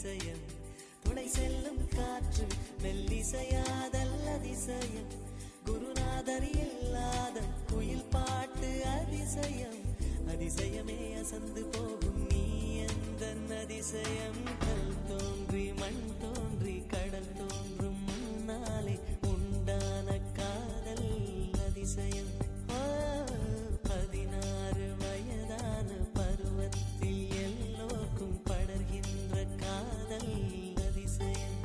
அதிசயம் துளை செல்லும் காற்று மெல்லிசையாதல் அதிசயம் குருநாதர் இல்லாத குயில் பாட்டு அதிசயம் அதிசயமே அசந்து போகும் நீ எந்த அதிசயம் கல் தோன்றி மண் தோன்றி கடல் தோன்றும் முன்னாலே உண்டான காதல் அதிசயம் 16 வயதான பருவத்தில் எல்லோருக்கும் படர்கின்ற காதல் அதிசயம்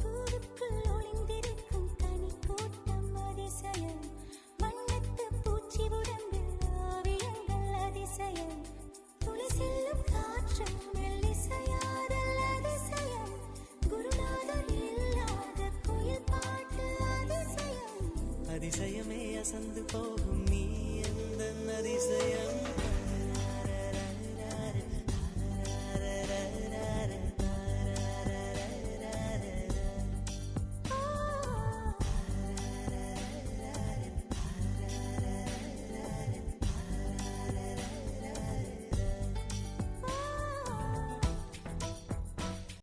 பூவுக்குள் ஒளிந்திருக்கும் தனி கூட்டம் அதிசயம் வண்ணத்து பூச்சி உடம்பில் ஓவியங்கள் அதிசயம் துளி செல்லும் காற்று மெல்லிசையாதல் அதிசயம் குருநாதர் இல்லாத குயில் பாட்டு அதிசயம் அதிசயமே அசந்து போகும் நீ எந்த அதிசயம்